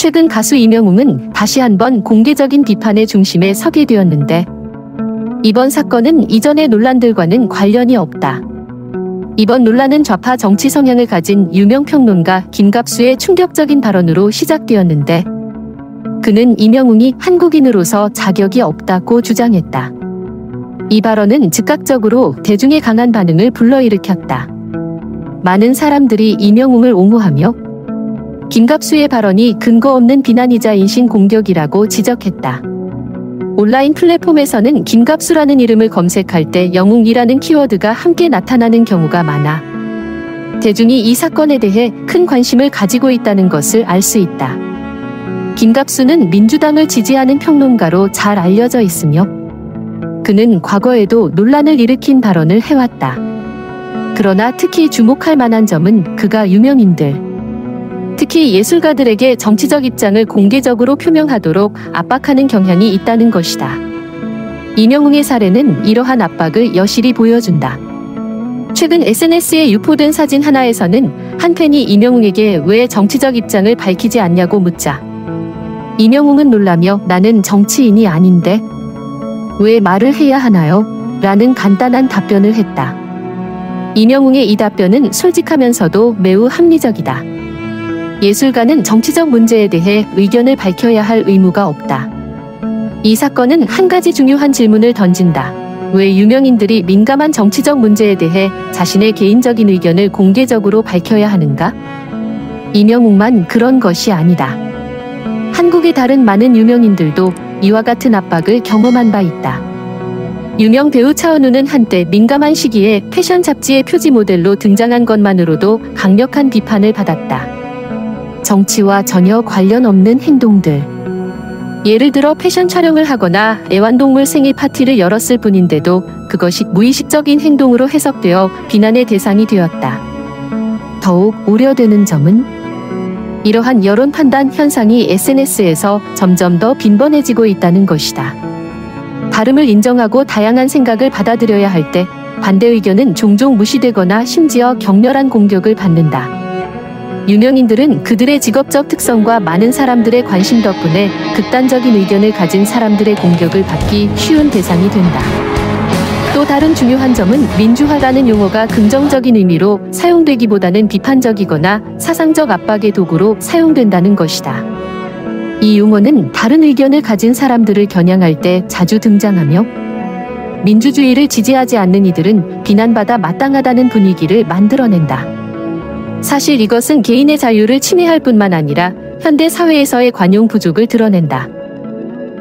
최근 가수 이명웅은 다시 한번 공개적인 비판의 중심에 서게 되었는데, 이번 사건은 이전의 논란들과는 관련이 없다. 이번 논란은 좌파 정치 성향을 가진 유명 평론가 김갑수의 충격적인 발언으로 시작되었는데, 그는 이명웅이 한국인으로서 자격이 없다고 주장했다. 이 발언은 즉각적으로 대중의 강한 반응을 불러일으켰다. 많은 사람들이 이명웅을 옹호하며 김갑수의 발언이 근거 없는 비난이자 인신공격이라고 지적했다. 온라인 플랫폼에서는 김갑수라는 이름을 검색할 때 영웅이라는 키워드가 함께 나타나는 경우가 많아 대중이 이 사건에 대해 큰 관심을 가지고 있다는 것을 알 수 있다. 김갑수는 민주당을 지지하는 평론가로 잘 알려져 있으며 그는 과거에도 논란을 일으킨 발언을 해왔다. 그러나 특히 주목할 만한 점은 그가 유명인들, 특히 예술가들에게 정치적 입장을 공개적으로 표명하도록 압박하는 경향이 있다는 것이다. 이명웅의 사례는 이러한 압박을 여실히 보여준다. 최근 SNS에 유포된 사진 하나에서는 한 팬이 이명웅에게 왜 정치적 입장을 밝히지 않냐고 묻자 이명웅은 놀라며 나는 정치인이 아닌데 왜 말을 해야 하나요? 라는 간단한 답변을 했다. 이명웅의 이 답변은 솔직하면서도 매우 합리적이다. 예술가는 정치적 문제에 대해 의견을 밝혀야 할 의무가 없다. 이 사건은 한 가지 중요한 질문을 던진다. 왜 유명인들이 민감한 정치적 문제에 대해 자신의 개인적인 의견을 공개적으로 밝혀야 하는가? 이명웅만 그런 것이 아니다. 한국의 다른 많은 유명인들도 이와 같은 압박을 경험한 바 있다. 유명 배우 차은우는 한때 민감한 시기에 패션 잡지의 표지 모델로 등장한 것만으로도 강력한 비판을 받았다. 정치와 전혀 관련 없는 행동들. 예를 들어 패션 촬영을 하거나 애완동물 생일 파티를 열었을 뿐인데도 그것이 무의식적인 행동으로 해석되어 비난의 대상이 되었다. 더욱 우려되는 점은 이러한 여론 판단 현상이 SNS에서 점점 더 빈번해지고 있다는 것이다. 다름을 인정하고 다양한 생각을 받아들여야 할 때 반대 의견은 종종 무시되거나 심지어 격렬한 공격을 받는다. 유명인들은 그들의 직업적 특성과 많은 사람들의 관심 덕분에 극단적인 의견을 가진 사람들의 공격을 받기 쉬운 대상이 된다. 또 다른 중요한 점은 민주화라는 용어가 긍정적인 의미로 사용되기보다는 비판적이거나 사상적 압박의 도구로 사용된다는 것이다. 이 용어는 다른 의견을 가진 사람들을 겨냥할 때 자주 등장하며 민주주의를 지지하지 않는 이들은 비난받아 마땅하다는 분위기를 만들어낸다. 사실 이것은 개인의 자유를 침해할 뿐만 아니라 현대 사회에서의 관용 부족을 드러낸다.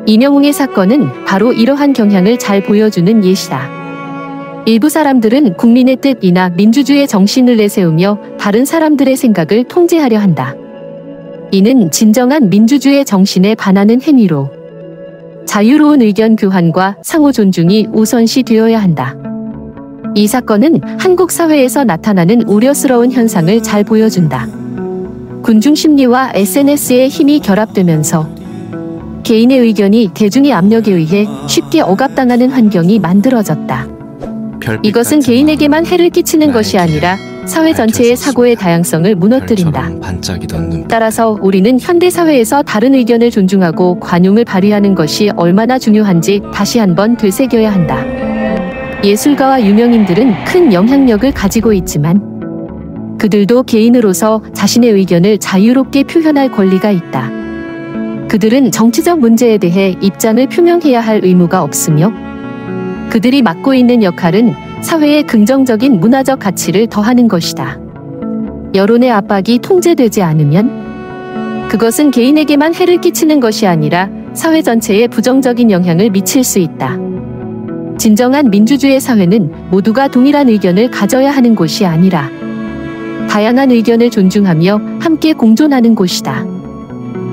이명웅의 사건은 바로 이러한 경향을 잘 보여주는 예시다. 일부 사람들은 국민의 뜻이나 민주주의의 정신을 내세우며 다른 사람들의 생각을 통제하려 한다. 이는 진정한 민주주의의 정신에 반하는 행위로 자유로운 의견 교환과 상호 존중이 우선시 되어야 한다. 이 사건은 한국 사회에서 나타나는 우려스러운 현상을 잘 보여준다. 군중 심리와 SNS의 힘이 결합되면서 개인의 의견이 대중의 압력에 의해 쉽게 억압당하는 환경이 만들어졌다. 이것은 개인에게만 해를 끼치는 것이 아니라 사회 전체의 사고의 다양성을 무너뜨린다. 따라서 우리는 현대 사회에서 다른 의견을 존중하고 관용을 발휘하는 것이 얼마나 중요한지 다시 한번 되새겨야 한다. 예술가와 유명인들은 큰 영향력을 가지고 있지만 그들도 개인으로서 자신의 의견을 자유롭게 표현할 권리가 있다. 그들은 정치적 문제에 대해 입장을 표명해야 할 의무가 없으며 그들이 맡고 있는 역할은 사회에 긍정적인 문화적 가치를 더하는 것이다. 여론의 압박이 통제되지 않으면 그것은 개인에게만 해를 끼치는 것이 아니라 사회 전체에 부정적인 영향을 미칠 수 있다. 진정한 민주주의 사회는 모두가 동일한 의견을 가져야 하는 곳이 아니라 다양한 의견을 존중하며 함께 공존하는 곳이다.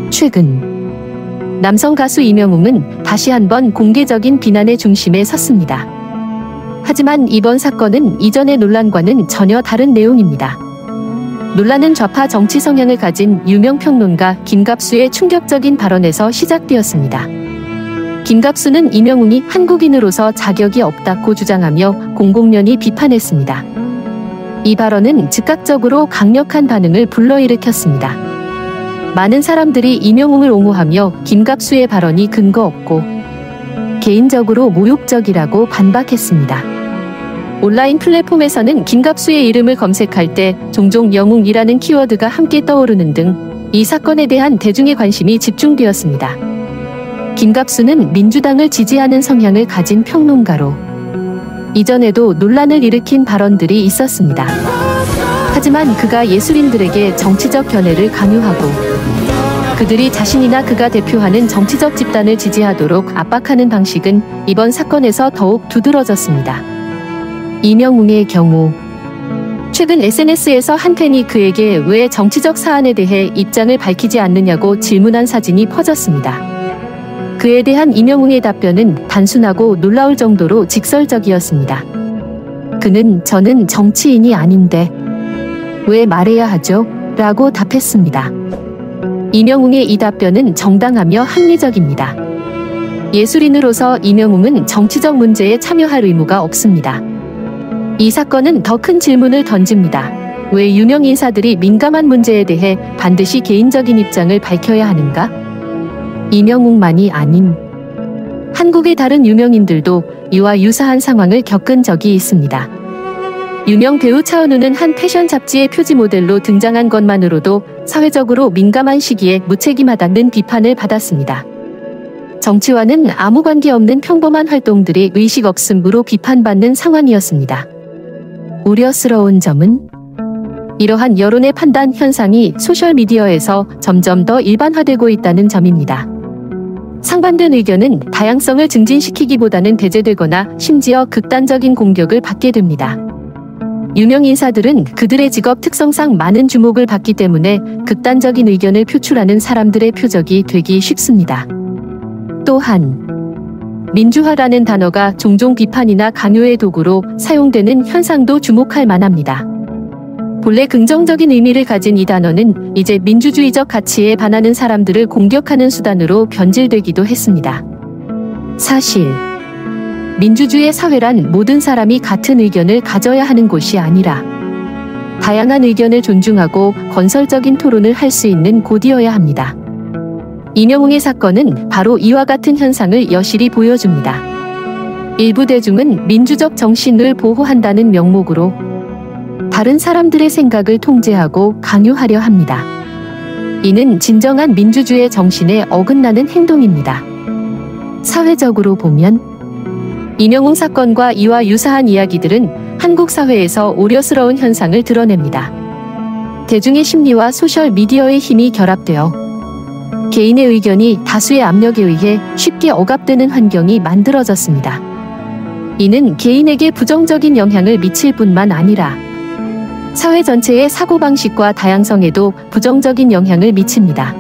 최근 남성 가수 이명웅은 다시 한번 공개적인 비난의 중심에 섰습니다. 하지만 이번 사건은 이전의 논란과는 전혀 다른 내용입니다. 논란은 좌파 정치 성향을 가진 유명 평론가 김갑수의 충격적인 발언에서 시작되었습니다. 김갑수는 이명웅이 한국인으로서 자격이 없다고 주장하며 공공연히 비판했습니다. 이 발언은 즉각적으로 강력한 반응을 불러일으켰습니다. 많은 사람들이 이명웅을 옹호하며 김갑수의 발언이 근거 없고 개인적으로 모욕적이라고 반박했습니다. 온라인 플랫폼에서는 김갑수의 이름을 검색할 때 종종 영웅이라는 키워드가 함께 떠오르는 등 이 사건에 대한 대중의 관심이 집중되었습니다. 김갑수는 민주당을 지지하는 성향을 가진 평론가로 이전에도 논란을 일으킨 발언들이 있었습니다. 하지만 그가 예술인들에게 정치적 견해를 강요하고 그들이 자신이나 그가 대표하는 정치적 집단을 지지하도록 압박하는 방식은 이번 사건에서 더욱 두드러졌습니다. 이명웅의 경우 최근 SNS에서 한 팬이 그에게 왜 정치적 사안에 대해 입장을 밝히지 않느냐고 질문한 사진이 퍼졌습니다. 그에 대한 이명웅의 답변은 단순하고 놀라울 정도로 직설적이었습니다. 그는 "저는 정치인이 아닌데 왜 말해야 하죠? 라고 답했습니다. 이명웅의 이 답변은 정당하며 합리적입니다. 예술인으로서 이명웅은 정치적 문제에 참여할 의무가 없습니다. 이 사건은 더 큰 질문을 던집니다. 왜 유명 인사들이 민감한 문제에 대해 반드시 개인적인 입장을 밝혀야 하는가? 이명웅만이 아닌 한국의 다른 유명인들도 이와 유사한 상황을 겪은 적이 있습니다. 유명 배우 차은우는 한 패션 잡지의 표지 모델로 등장한 것만으로도 사회적으로 민감한 시기에 무책임하다는 비판을 받았습니다. 정치와는 아무 관계없는 평범한 활동들이 의식 없음으로 비판받는 상황이었습니다. 우려스러운 점은 이러한 여론의 판단 현상이 소셜미디어에서 점점 더 일반화되고 있다는 점입니다. 상반된 의견은 다양성을 증진시키기보다는 배제되거나 심지어 극단적인 공격을 받게 됩니다. 유명 인사들은 그들의 직업 특성상 많은 주목을 받기 때문에 극단적인 의견을 표출하는 사람들의 표적이 되기 쉽습니다. 또한 민주화라는 단어가 종종 비판이나 강요의 도구로 사용되는 현상도 주목할 만합니다. 본래 긍정적인 의미를 가진 이 단어는 이제 민주주의적 가치에 반하는 사람들을 공격하는 수단으로 변질되기도 했습니다. 사실 민주주의 사회란 모든 사람이 같은 의견을 가져야 하는 곳이 아니라 다양한 의견을 존중하고 건설적인 토론을 할 수 있는 곳이어야 합니다. 이명웅의 사건은 바로 이와 같은 현상을 여실히 보여줍니다. 일부 대중은 민주적 정신을 보호한다는 명목으로 다른 사람들의 생각을 통제하고 강요하려 합니다. 이는 진정한 민주주의 정신에 어긋나는 행동입니다. 사회적으로 보면 이명웅 사건과 이와 유사한 이야기들은 한국 사회에서 우려스러운 현상을 드러냅니다. 대중의 심리와 소셜미디어의 힘이 결합되어 개인의 의견이 다수의 압력에 의해 쉽게 억압되는 환경이 만들어졌습니다. 이는 개인에게 부정적인 영향을 미칠 뿐만 아니라 사회 전체의 사고방식과 다양성에도 부정적인 영향을 미칩니다.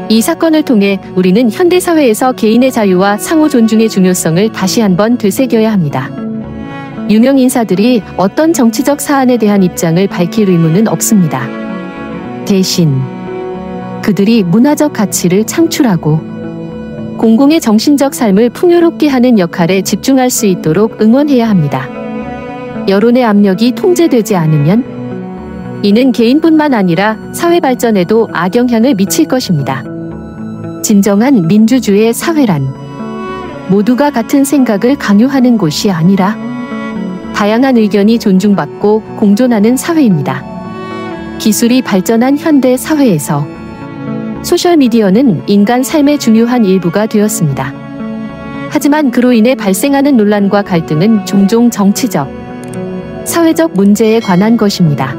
이 사건을 통해 우리는 현대사회에서 개인의 자유와 상호 존중의 중요성을 다시 한번 되새겨야 합니다. 유명 인사들이 어떤 정치적 사안에 대한 입장을 밝힐 의무는 없습니다. 대신 그들이 문화적 가치를 창출하고 공공의 정신적 삶을 풍요롭게 하는 역할에 집중할 수 있도록 응원해야 합니다. 여론의 압력이 통제되지 않으면 이는 개인뿐만 아니라 사회 발전에도 악영향을 미칠 것입니다. 진정한 민주주의의 사회란 모두가 같은 생각을 강요하는 곳이 아니라 다양한 의견이 존중받고 공존하는 사회입니다. 기술이 발전한 현대 사회에서 소셜미디어는 인간 삶의 중요한 일부가 되었습니다. 하지만 그로 인해 발생하는 논란과 갈등은 종종 정치적, 사회적 문제에 관한 것입니다.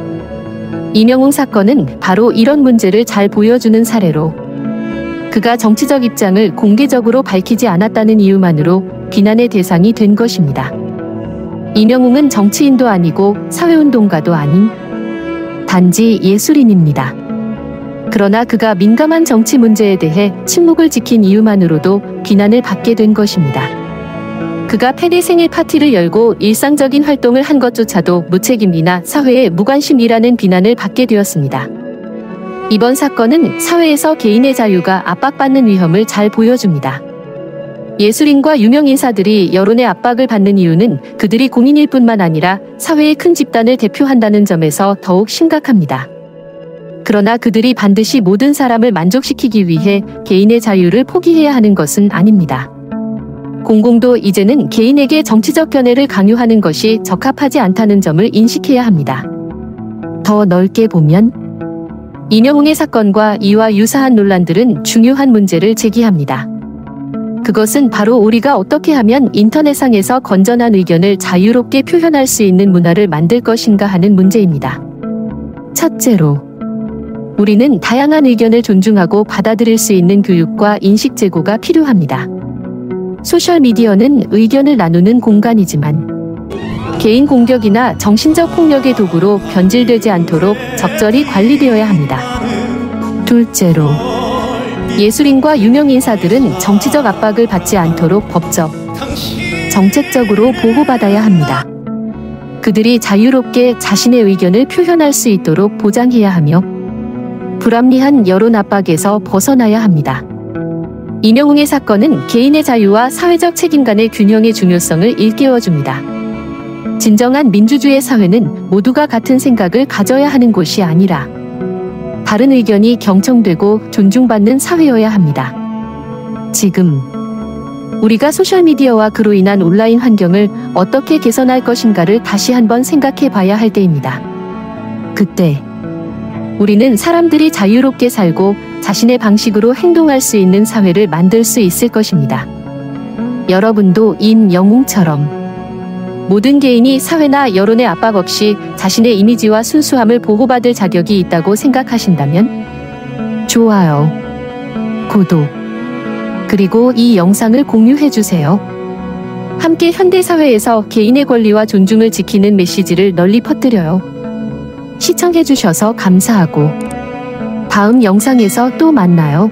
이명웅 사건은 바로 이런 문제를 잘 보여주는 사례로 그가 정치적 입장을 공개적으로 밝히지 않았다는 이유만으로 비난의 대상이 된 것입니다. 이명웅은 정치인도 아니고 사회운동가도 아닌 단지 예술인입니다. 그러나 그가 민감한 정치 문제에 대해 침묵을 지킨 이유만으로도 비난을 받게 된 것입니다. 그가 팬의 생일 파티를 열고 일상적인 활동을 한 것조차도 무책임이나 사회에 무관심이라는 비난을 받게 되었습니다. 이번 사건은 사회에서 개인의 자유가 압박받는 위험을 잘 보여줍니다. 예술인과 유명인사들이 여론의 압박을 받는 이유는 그들이 공인일 뿐만 아니라 사회의 큰 집단을 대표한다는 점에서 더욱 심각합니다. 그러나 그들이 반드시 모든 사람을 만족시키기 위해 개인의 자유를 포기해야 하는 것은 아닙니다. 공공도 이제는 개인에게 정치적 견해를 강요하는 것이 적합하지 않다는 점을 인식해야 합니다. 더 넓게 보면 이명웅의 사건과 이와 유사한 논란들은 중요한 문제를 제기합니다. 그것은 바로 우리가 어떻게 하면 인터넷상에서 건전한 의견을 자유롭게 표현할 수 있는 문화를 만들 것인가 하는 문제입니다. 첫째로, 우리는 다양한 의견을 존중하고 받아들일 수 있는 교육과 인식 제고가 필요합니다. 소셜미디어는 의견을 나누는 공간이지만 개인 공격이나 정신적 폭력의 도구로 변질되지 않도록 적절히 관리되어야 합니다. 둘째로, 예술인과 유명 인사들은 정치적 압박을 받지 않도록 법적, 정책적으로 보호받아야 합니다. 그들이 자유롭게 자신의 의견을 표현할 수 있도록 보장해야 하며 불합리한 여론 압박에서 벗어나야 합니다. 이명웅의 사건은 개인의 자유와 사회적 책임 간의 균형의 중요성을 일깨워줍니다. 진정한 민주주의 사회는 모두가 같은 생각을 가져야 하는 곳이 아니라 다른 의견이 경청되고 존중받는 사회여야 합니다. 지금 우리가 소셜미디어와 그로 인한 온라인 환경을 어떻게 개선할 것인가를 다시 한번 생각해 봐야 할 때입니다. 그때 우리는 사람들이 자유롭게 살고 자신의 방식으로 행동할 수 있는 사회를 만들 수 있을 것입니다. 여러분도 임영웅처럼 모든 개인이 사회나 여론의 압박 없이 자신의 이미지와 순수함을 보호받을 자격이 있다고 생각하신다면 좋아요, 구독, 그리고 이 영상을 공유해주세요. 함께 현대사회에서 개인의 권리와 존중을 지키는 메시지를 널리 퍼뜨려요. 시청해주셔서 감사하고 다음 영상에서 또 만나요.